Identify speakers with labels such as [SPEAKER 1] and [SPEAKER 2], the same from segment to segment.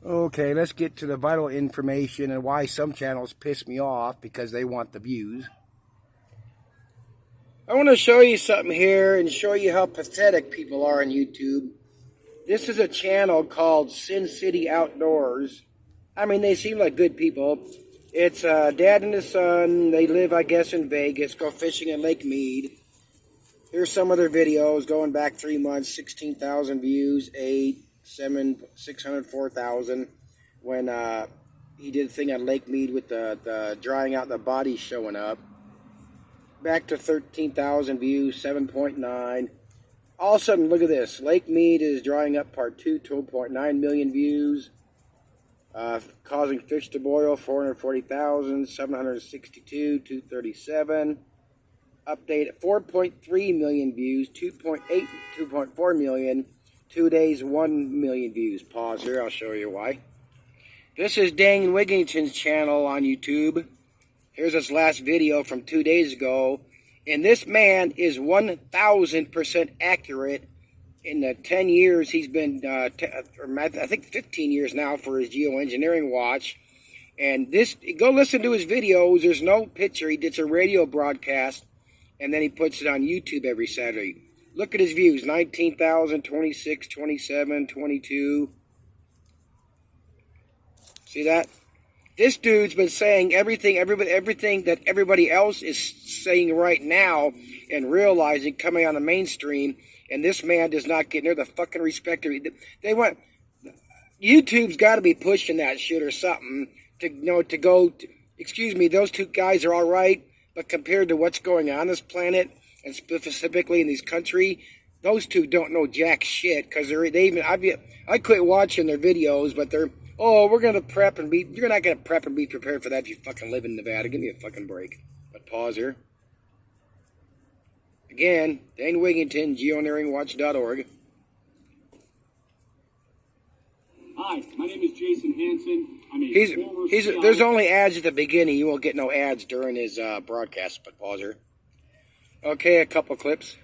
[SPEAKER 1] Okay, let's get to the vital information and why some channels piss me off because they want the views. I want to show you something here and show you how pathetic people are on YouTube. This is a channel called Sin City Outdoors. I mean, they seem like good people. It's dad and his son. They live, I guess, in Vegas. Go fishing at Lake Mead. Here's some of their videos going back 3 months. 16,000 views, 604,000. When he did a thing at Lake Mead with the drying out the bodies showing up. Back to 13,000 views, 7.9. All of a sudden, look at this. Lake Mead is drying up part 2, 2.9 million views. Causing fish to boil, 440,000, 762, 237. Update at 4.3 million views, 2.8, 2.4 million. 2 days, 1 million views. Pause here, I'll show you why. This is Dane Wigington's channel on YouTube. Here's his last video from 2 days ago. And this man is 1,000% accurate in the 10 years he's been, I think 15 years now for his geoengineering watch. And this, go listen to his videos. There's no picture. He did a radio broadcast, and then he puts it on YouTube every Saturday. Look at his views, 19,000, 26, 27, 22. See that? This dude's been saying everything that everybody else is saying right now and realizing coming on the mainstream, and this man does not get near the fucking respect. They want, YouTube's got to be pushing that shit or something to go, excuse me, those two guys are all right, but compared to what's going on this planet, and specifically in this country, those two don't know jack shit, because I quit watching their videos, but they're, oh, we're going to prep and be, you're not going to prep and be prepared for that if you fucking live in Nevada. Give me a fucking break. But pause here. Again, Dane Wigington, geoengineeringwatch.org.
[SPEAKER 2] Hi, my name is Jason Hansen. I'm a
[SPEAKER 1] There's only ads at the beginning. You won't get no ads during his broadcast, but pause here. Okay, a couple clips.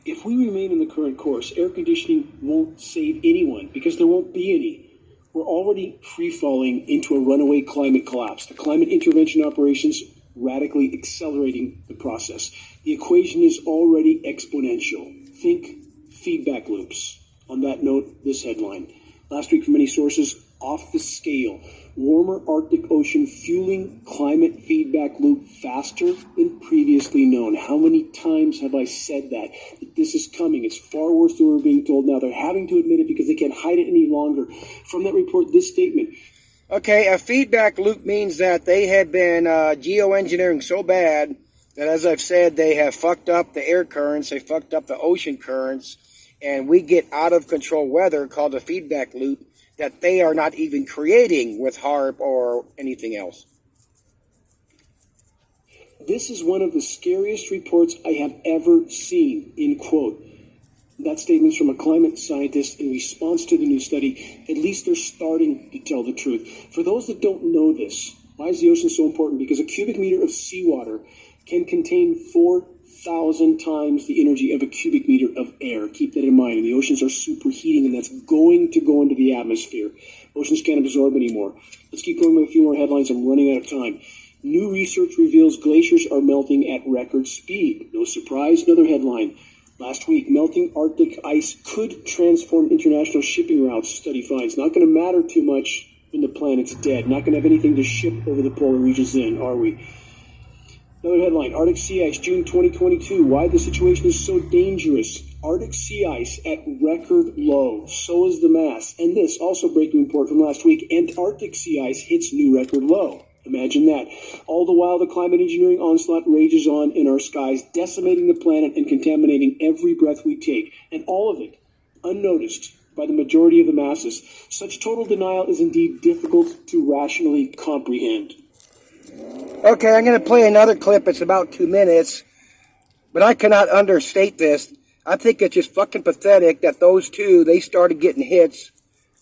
[SPEAKER 2] If we remain in the current course, air conditioning won't save anyone because there won't be any. We're already free-falling into a runaway climate collapse. The climate intervention operations radically accelerating the process. The equation is already exponential. Think feedback loops. On that note, this headline. Last week, from many sources, off the scale. Warmer Arctic Ocean fueling climate feedback loop faster than previously known. How many times have I said that this is coming? It's far worse than we're being told now. They're having to admit it because they can't hide it any longer. From that report, this statement.
[SPEAKER 1] Okay, a feedback loop means that they have been geoengineering so bad that, as I've said, they have fucked up the air currents, they fucked up the ocean currents, and we get out of control weather called a feedback loop that they are not even creating with HARP or anything else.
[SPEAKER 2] This is one of the scariest reports I have ever seen, end quote. That statement's from a climate scientist in response to the new study. At least they're starting to tell the truth. For those that don't know this, why is the ocean so important? Because a cubic meter of seawater can contain 4,000 times the energy of a cubic meter of air. Keep that in mind. And the oceans are superheating, and that's going to go into the atmosphere. Oceans can't absorb anymore. Let's keep going with a few more headlines. I'm running out of time. New research reveals glaciers are melting at record speed. No surprise, another headline. Last week, melting Arctic ice could transform international shipping routes, study finds. Not going to matter too much when the planet's dead. Not going to have anything to ship over the polar regions then, are we? Another headline, Arctic sea ice, June 2022. Why the situation is so dangerous. Arctic sea ice at record low. So is the mass. And this, also breaking report from last week, Antarctic sea ice hits new record low. Imagine that. All the while, the climate engineering onslaught rages on in our skies, decimating the planet and contaminating every breath we take. And all of it unnoticed by the majority of the masses. Such total denial is indeed difficult to rationally comprehend.
[SPEAKER 1] Okay, I'm going to play another clip. It's about 2 minutes, but I cannot understate this. I think it's just fucking pathetic that those two, they started getting hits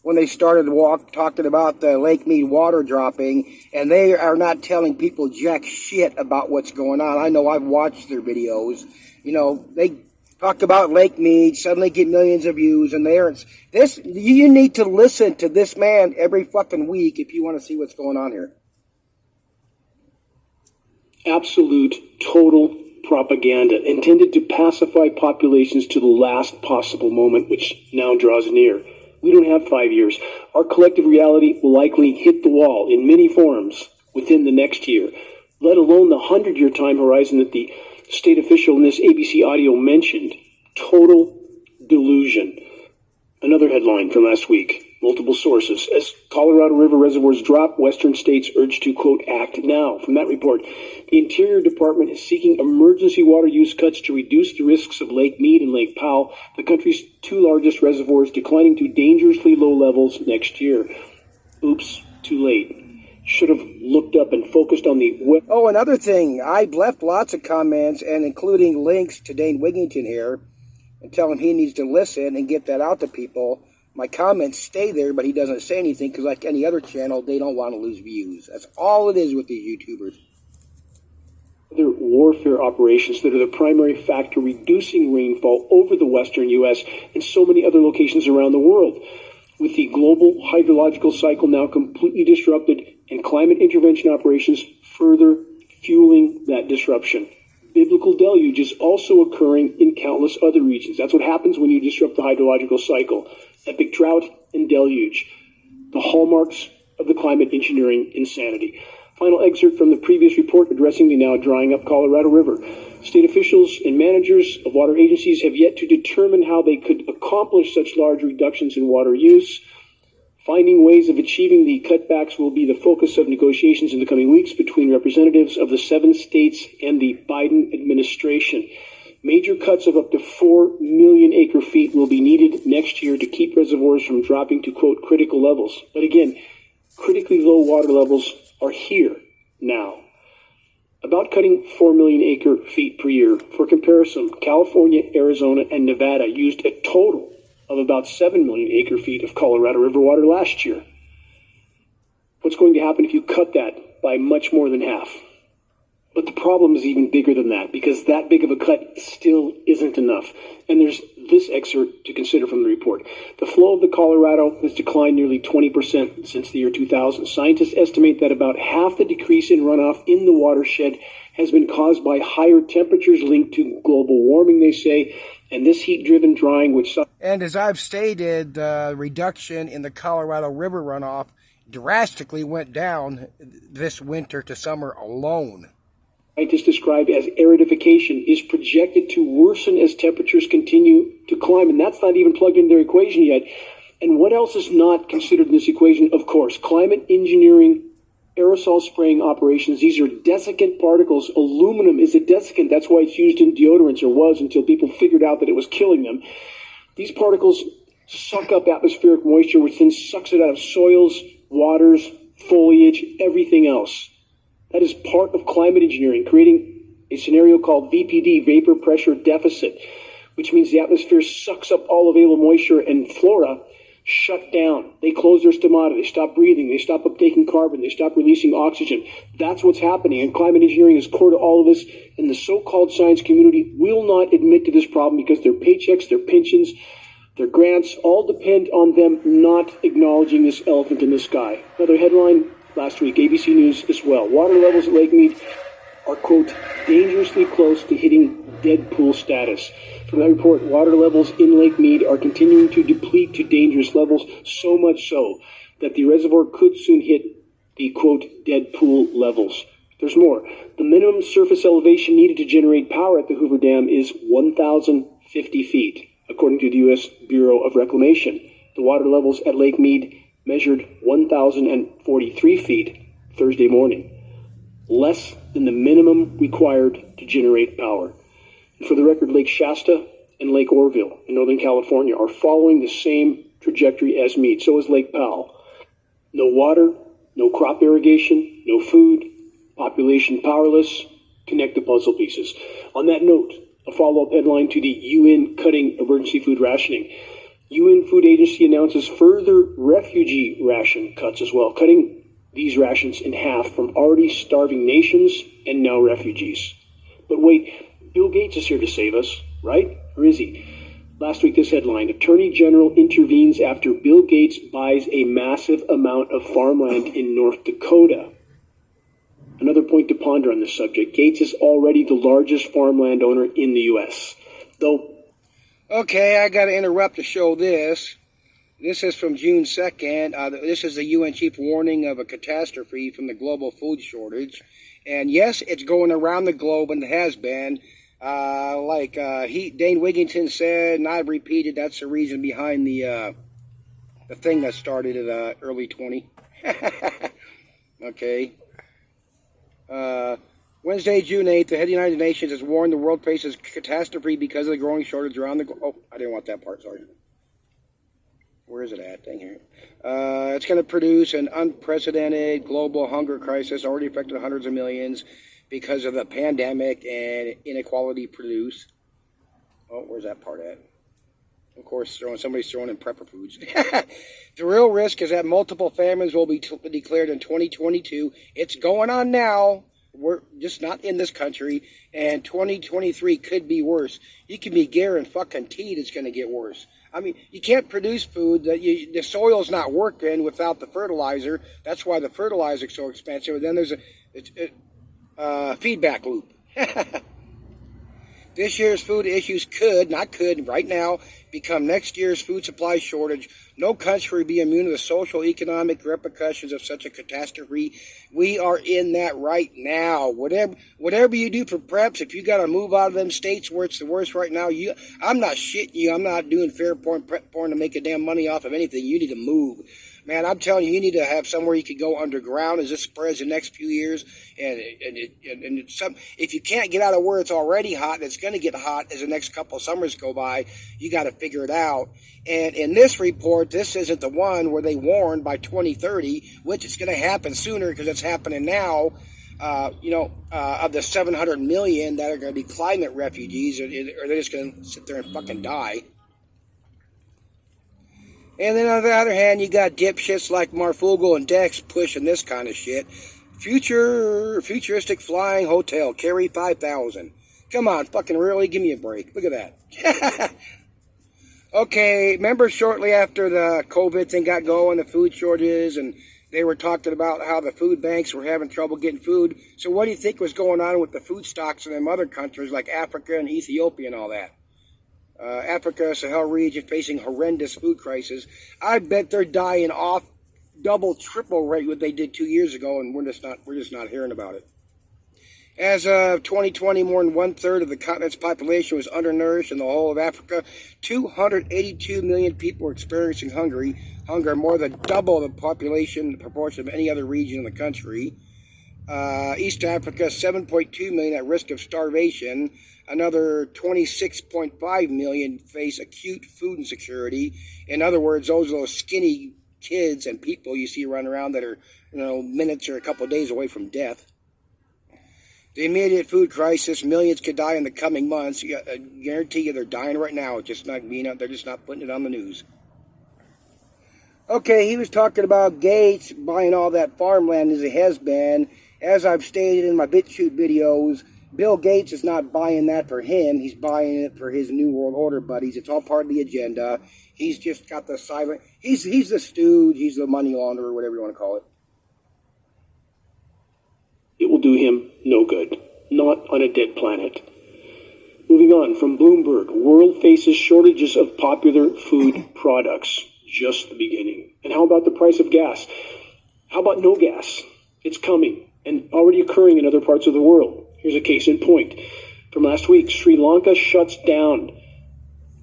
[SPEAKER 1] when they started talking about the Lake Mead water dropping, and they are not telling people jack shit about what's going on. I know I've watched their videos. You know, they talk about Lake Mead, suddenly get millions of views, and you need to listen to this man every fucking week if you want to see what's going on here.
[SPEAKER 2] Absolute, total propaganda intended to pacify populations to the last possible moment, which now draws near. We don't have 5 years. Our collective reality will likely hit the wall in many forms within the next year, let alone the 100-year time horizon that the state official in this ABC audio mentioned. Total delusion. Another headline from last week. Multiple sources. As Colorado River reservoirs drop, western states urge to, quote, act now. From that report, the Interior Department is seeking emergency water use cuts to reduce the risks of Lake Mead and Lake Powell, the country's two largest reservoirs, declining to dangerously low levels next year. Oops, too late. Should have looked up and focused on the...
[SPEAKER 1] Oh, another thing. I left lots of comments, and including links to Dane Wigington here, and tell him he needs to listen and get that out to people. My comments stay there, but he doesn't say anything because, like any other channel, they don't want to lose views. That's all it is with these YouTubers.
[SPEAKER 2] Other warfare operations that are the primary factor reducing rainfall over the western U.S. and so many other locations around the world. With the global hydrological cycle now completely disrupted and climate intervention operations further fueling that disruption. Biblical deluge is also occurring in countless other regions. That's what happens when you disrupt the hydrological cycle. Epic drought and deluge, the hallmarks of the climate engineering insanity. Final excerpt from the previous report addressing the now drying up Colorado River. State officials and managers of water agencies have yet to determine how they could accomplish such large reductions in water use. Finding ways of achieving the cutbacks will be the focus of negotiations in the coming weeks between representatives of the 7 states and the Biden administration. Major cuts of up to 4 million acre-feet will be needed next year to keep reservoirs from dropping to, quote, critical levels. But again, critically low water levels are here now. About cutting 4 million acre-feet per year. For comparison, California, Arizona, and Nevada used a total of about 7 million acre-feet of Colorado River water last year. What's going to happen if you cut that by much more than half? But the problem is even bigger than that, because that big of a cut still isn't enough. And there's this excerpt to consider from the report. The flow of the Colorado has declined nearly 20% since the year 2000. Scientists estimate that about half the decrease in runoff in the watershed has been caused by higher temperatures linked to global warming, they say, and this heat-driven drying, which...
[SPEAKER 1] And as I've stated, the reduction in the Colorado River runoff drastically went down this winter to summer alone.
[SPEAKER 2] Scientists describe as aridification is projected to worsen as temperatures continue to climb, and that's not even plugged into their equation yet. And what else is not considered in this equation? Of course, climate engineering, aerosol spraying operations. These are desiccant particles. Aluminum is a desiccant. That's why it's used in deodorants, or was, until people figured out that it was killing them. These particles suck up atmospheric moisture, which then sucks it out of soils, waters, foliage, everything else. That is part of climate engineering, creating a scenario called VPD, vapor pressure deficit, which means the atmosphere sucks up all available moisture and flora shut down. They close their stomata, they stop breathing, they stop uptaking carbon, they stop releasing oxygen. That's what's happening, and climate engineering is core to all of this, and the so-called science community will not admit to this problem because their paychecks, their pensions, their grants all depend on them not acknowledging this elephant in the sky. Another headline last week, ABC News as well. Water levels at Lake Mead are, quote, dangerously close to hitting dead pool status. From that report, water levels in Lake Mead are continuing to deplete to dangerous levels, so much so that the reservoir could soon hit the, quote, dead pool levels. There's more. The minimum surface elevation needed to generate power at the Hoover Dam is 1,050 feet, according to the U.S. Bureau of Reclamation. The water levels at Lake Mead measured 1,043 feet Thursday morning, less than the minimum required to generate power. And for the record, Lake Shasta and Lake Orville in Northern California are following the same trajectory as Mead. So is Lake Powell. No water, no crop irrigation, no food, population powerless. Connect the puzzle pieces. On that note, a follow-up headline to the UN cutting emergency food rationing. UN Food Agency announces further refugee ration cuts as well, cutting these rations in half from already starving nations and now refugees. But wait, Bill Gates is here to save us, right? Or is he? Last week, this headline, Attorney General intervenes after Bill Gates buys a massive amount of farmland in North Dakota. Another point to ponder on this subject. Gates is already the largest farmland owner in the U.S. Though...
[SPEAKER 1] Okay, I got to interrupt to show this. This is from June 2nd. This is the UN chief warning of a catastrophe from the global food shortage. And yes, it's going around the globe and it has been. Dane Wigington said, and I've repeated, that's the reason behind the thing that started at early 20. Okay. Wednesday, June 8th, the head of the United Nations has warned the world faces catastrophe because of the growing shortage around the globe. Oh, I didn't want that part, sorry. Where is it at? Dang here. It's going to produce an unprecedented global hunger crisis already affected hundreds of millions because of the pandemic and inequality produced. Oh, where's that part at? Of course, somebody's throwing in prepper foods. The real risk is that multiple famines will be declared in 2022. It's going on now. We're just not in this country. And 2023 could be worse. You can be guaranteed it's going to get worse. I mean, you can't produce food. The soil's not working without the fertilizer. That's why the fertilizer is so expensive. And then there's a feedback loop. This year's food issues right now, become next year's food supply shortage. No country will be immune to the social, economic repercussions of such a catastrophe. We are in that right now. Whatever you do for preps, if you got to move out of them states where it's the worst right now, I'm not shitting you. I'm not doing fair porn, prep porn to make a damn money off of anything. You need to move. Man, I'm telling you, you need to have somewhere you could go underground as this spreads the next few years. And if you can't get out of where it's already hot, and it's going to get hot as the next couple of summers go by, you got to figure it out. And in this report, this isn't the one where they warned by 2030, which is going to happen sooner because it's happening now. Of the 700 million that are going to be climate refugees, or they're just going to sit there and fucking die. And then on the other hand, you got dipshits like Marfugel and Dex pushing this kind of shit. Futuristic flying hotel, carry 5,000. Come on, fucking really? Give me a break. Look at that. Okay, remember shortly after the COVID thing got going, the food shortages, and they were talking about how the food banks were having trouble getting food. So what do you think was going on with the food stocks in them other countries like Africa and Ethiopia and all that? Africa, Sahel region facing horrendous food crisis. I bet they're dying off double, triple rate what they did 2 years ago, and we're just not hearing about it. As of 2020, more than 1/3 of the continent's population was undernourished in the whole of Africa. 282 million people were experiencing hunger, more than double the population proportion of any other region in the country. East Africa, 7.2 million at risk of starvation. Another 26.5 million face acute food insecurity. In other words, those are those skinny kids and people you see running around that are, minutes or a couple of days away from death. The immediate food crisis, millions could die in the coming months. I guarantee you they're dying right now. It's just not being out. They're just not putting it on the news. Okay, he was talking about Gates buying all that farmland as he has been. As I've stated in my BitChute videos, Bill Gates is not buying that for him. He's buying it for his New World Order buddies. It's all part of the agenda. He's just got the silent... He's the stooge. He's the money launderer, whatever you want to call it.
[SPEAKER 2] It will do him no good. Not on a dead planet. Moving on, from Bloomberg, world faces shortages of popular food products. Just the beginning. And how about the price of gas? How about no gas? It's coming and already occurring in other parts of the world. Here's a case in point. From last week, Sri Lanka shuts down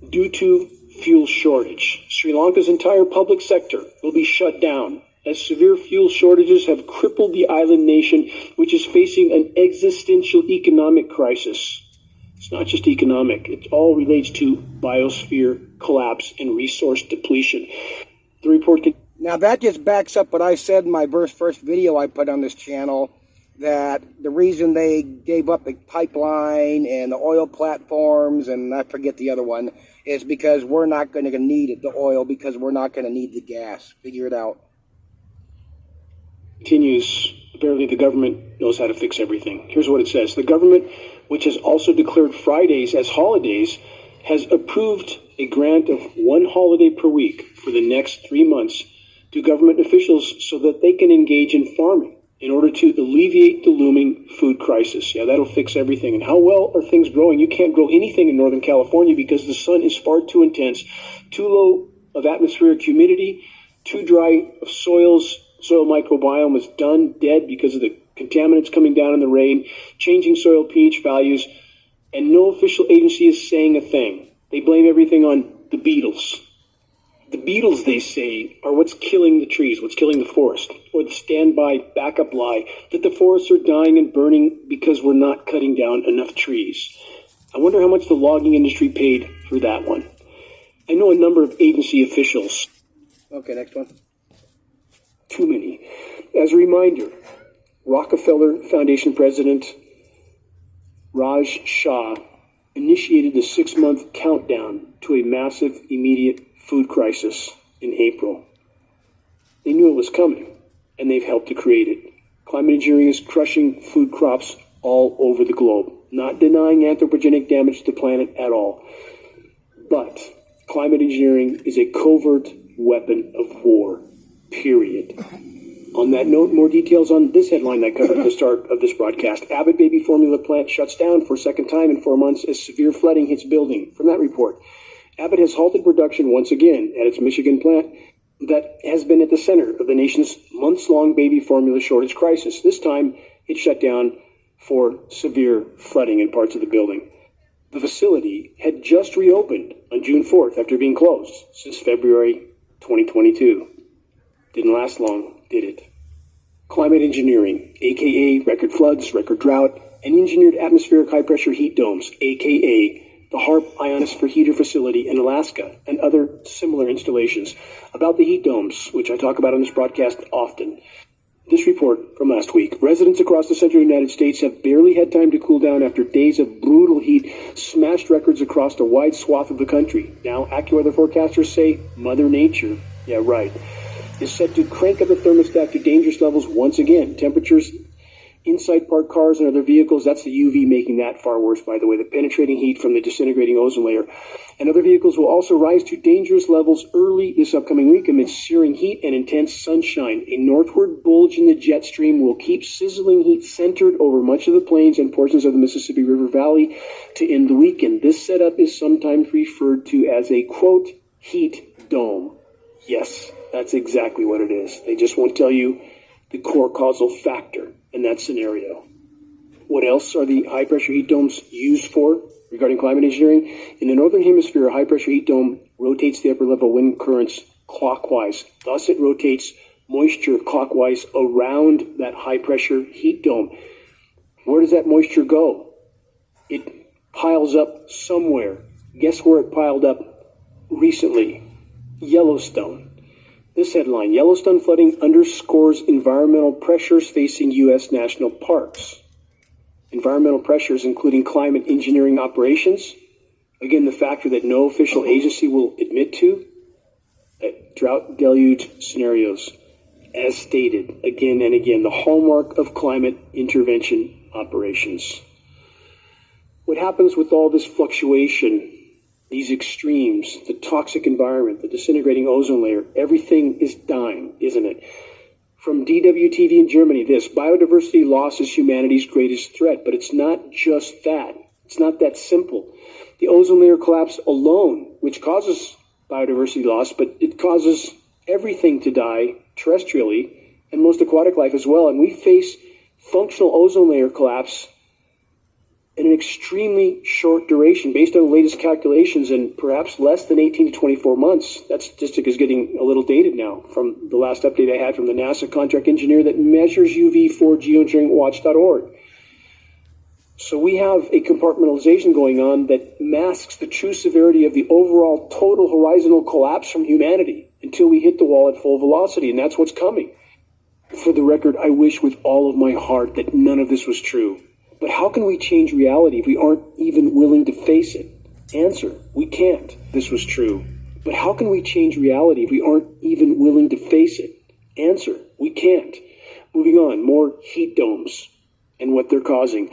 [SPEAKER 2] due to fuel shortage. Sri Lanka's entire public sector will be shut down as severe fuel shortages have crippled the island nation, which is facing an existential economic crisis. It's not just economic. It all relates to biosphere collapse and resource depletion. The report
[SPEAKER 1] Now that just backs up what I said in my first video I put on this channel, that the reason they gave up the pipeline and the oil platforms, and I forget the other one, is because we're not going to need the oil because we're not going to need the gas. Figure it out.
[SPEAKER 2] Continues. Apparently the government knows how to fix everything. Here's what it says. The government, which has also declared Fridays as holidays, has approved a grant of one holiday per week for the next 3 months to government officials so that they can engage in farming in order to alleviate the looming food crisis. Yeah, that'll fix everything. And how well are things growing? You can't grow anything in Northern California because the sun is far too intense, too low of atmospheric humidity, too dry of soils. Soil microbiome is done, dead because of the contaminants coming down in the rain, changing soil pH values, and no official agency is saying a thing. They blame everything on the beetles. The beetles, they say, are what's killing the trees, what's killing the forest, or the standby backup lie that the forests are dying and burning because we're not cutting down enough trees. I wonder how much the logging industry paid for that one. I know a number of agency officials.
[SPEAKER 1] Okay, next one.
[SPEAKER 2] Too many. As a reminder, Rockefeller Foundation President Raj Shah initiated the 6-month countdown to a massive immediate food crisis in April. They knew it was coming, and they've helped to create it. Climate engineering is crushing food crops all over the globe, not denying anthropogenic damage to the planet at all. But climate engineering is a covert weapon of war, period. On that note, more details on this headline that covered at the start of this broadcast. Abbott baby formula plant shuts down for a second time in 4 months as severe flooding hits building. From that report, Abbott has halted production once again at its Michigan plant that has been at the center of the nation's months-long baby formula shortage crisis. This time, it shut down for severe flooding in parts of the building. The facility had just reopened on June 4th after being closed since February 2022. Didn't last long, did it? Climate engineering, aka record floods, record drought, and engineered atmospheric high-pressure heat domes, aka the HARP ionosphere heater facility in Alaska, and other similar installations. About the heat domes, which I talk about on this broadcast often. This report from last week. Residents across the central United States have barely had time to cool down after days of brutal heat smashed records across a wide swath of the country. Now, AccuWeather forecasters say Mother Nature, yeah right, is set to crank up the thermostat to dangerous levels once again. Temperatures inside parked cars and other vehicles, that's the UV making that far worse, by the way, the penetrating heat from the disintegrating ozone layer. And other vehicles will also rise to dangerous levels early this upcoming week amidst searing heat and intense sunshine. A northward bulge in the jet stream will keep sizzling heat centered over much of the plains and portions of the Mississippi River Valley to end the weekend. This setup is sometimes referred to as a, quote, heat dome. Yes, that's exactly what it is. They just won't tell you the core causal factor in that scenario. What else are the high-pressure heat domes used for regarding climate engineering? In the northern hemisphere, a high-pressure heat dome rotates the upper-level wind currents clockwise. Thus, it rotates moisture clockwise around that high-pressure heat dome. Where does that moisture go? It piles up somewhere. Guess where it piled up recently? Yellowstone. This headline, Yellowstone flooding underscores environmental pressures facing U.S. national parks. Environmental pressures including climate engineering operations. Again, the factor that no official agency will admit to. Drought deluge scenarios, as stated again and again, the hallmark of climate intervention operations. What happens with all this fluctuation, these extremes, the toxic environment, the disintegrating ozone layer, everything is dying, isn't it? From DWTV in Germany, this, biodiversity loss is humanity's greatest threat, but it's not just that. It's not that simple. The ozone layer collapse alone, which causes biodiversity loss, but it causes everything to die terrestrially, and most aquatic life as well, and we face functional ozone layer collapse in an extremely short duration, based on the latest calculations, and perhaps less than 18 to 24 months. That statistic is getting a little dated now from the last update I had from the NASA contract engineer that measures UV for geoengineeringwatch.org. So we have a compartmentalization going on that masks the true severity of the overall total horizontal collapse from humanity until we hit the wall at full velocity, and that's what's coming. For the record, I wish with all of my heart that none of this was true. But how can we change reality if we aren't even willing to face it? Answer, we can't. This was true. But how can we change reality if we aren't even willing to face it? Answer, we can't. Moving on, more heat domes and what they're causing.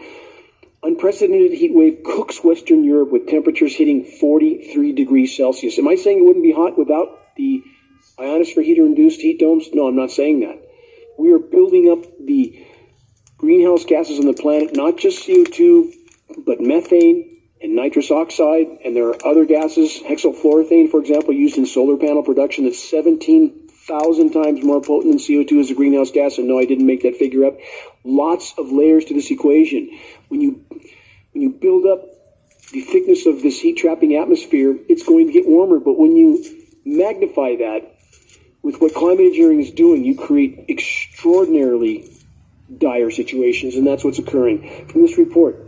[SPEAKER 2] unprecedented heat wave cooks Western Europe with temperatures hitting 43 degrees Celsius. Am I saying it wouldn't be hot without the ionosphere heater-induced heat domes? No, I'm not saying that. We are building up the greenhouse gases on the planet, not just CO2, but methane and nitrous oxide, and there are other gases, hexafluoroethane, for example, used in solar panel production, that's 17,000 times more potent than CO2 as a greenhouse gas. And no, I didn't make that figure up. Lots of layers to this equation. When you build up the thickness of this heat-trapping atmosphere, it's going to get warmer. But when you magnify that with what climate engineering is doing, you create extraordinarily dire situations, and that's what's occurring. From this report,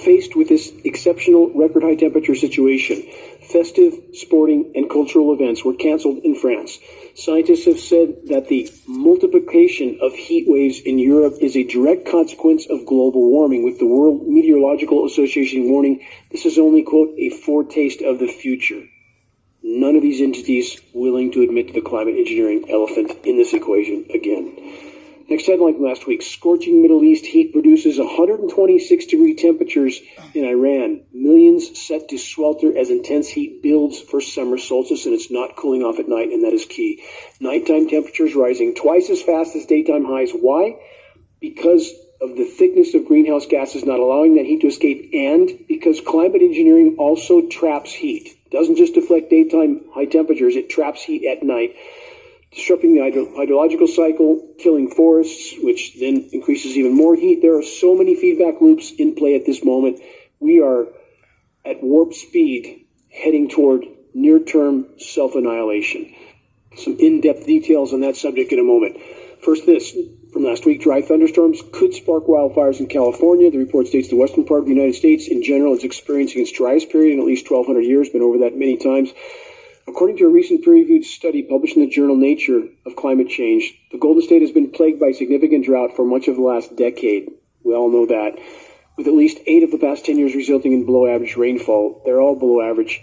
[SPEAKER 2] faced with this exceptional record-high temperature situation, festive, sporting, and cultural events were canceled in France. Scientists have said that the multiplication of heat waves in Europe is a direct consequence of global warming, with the World Meteorological Association warning this is only, quote, a foretaste of the future. None of these entities willing to admit to the climate engineering elephant in this equation again. Next headline from last week: scorching Middle East heat produces 126-degree temperatures in Iran. Millions set to swelter as intense heat builds for summer solstice, and it's not cooling off at night, and that is key. Nighttime temperatures rising twice as fast as daytime highs. Why? Because of the thickness of greenhouse gases not allowing that heat to escape, and because climate engineering also traps heat. It doesn't just deflect daytime high temperatures, it traps heat at night, disrupting the hydrological cycle, killing forests, which then increases even more heat. There are so many feedback loops in play at this moment. We are at warp speed heading toward near-term self-annihilation. Some in-depth details on that subject in a moment. First, this from last week: dry thunderstorms could spark wildfires in California. The report states the western part of the United States in general is experiencing its driest period in at least 1,200 years. Been over that many times. According to a recent peer-reviewed study published in the journal Nature of Climate Change, the Golden State has been plagued by significant drought for much of the last decade. We all know that. With at least 8 of the past 10 years resulting in below-average rainfall, they're all below average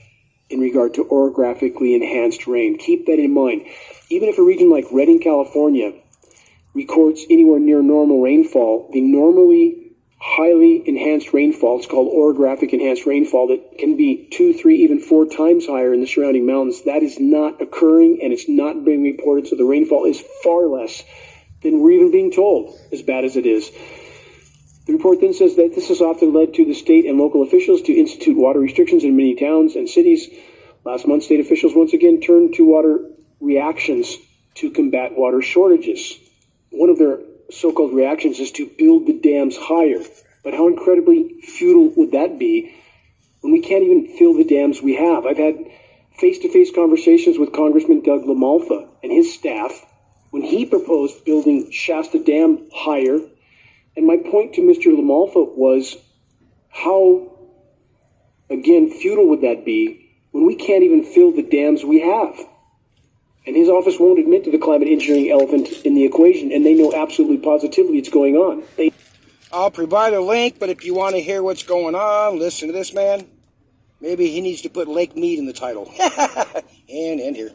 [SPEAKER 2] in regard to orographically enhanced rain. Keep that in mind. Even if a region like Redding, California, records anywhere near normal rainfall, the normally highly enhanced rainfall, it's called orographic enhanced rainfall, that can be 2, 3, even 4 times higher in the surrounding mountains. That is not occurring, and it's not being reported, so the rainfall is far less than we're even being told, as bad as it is. The report then says that this has often led to the state and local officials to institute water restrictions in many towns and cities. Last month, state officials once again turned to water reactions to combat water shortages. One of their so-called reactions is to build the dams higher. But how incredibly futile would that be when we can't even fill the dams we have? I've had face-to-face conversations with Congressman Doug LaMalfa and his staff when he proposed building Shasta Dam higher. And my point to Mr. LaMalfa was, how, again, futile would that be when we can't even fill the dams we have? And his office won't admit to the climate engineering elephant in the equation, and they know absolutely positively it's going on.
[SPEAKER 1] I'll provide a link, but if you want to hear what's going on, listen to this man. Maybe he needs to put Lake Mead in the title. And end here.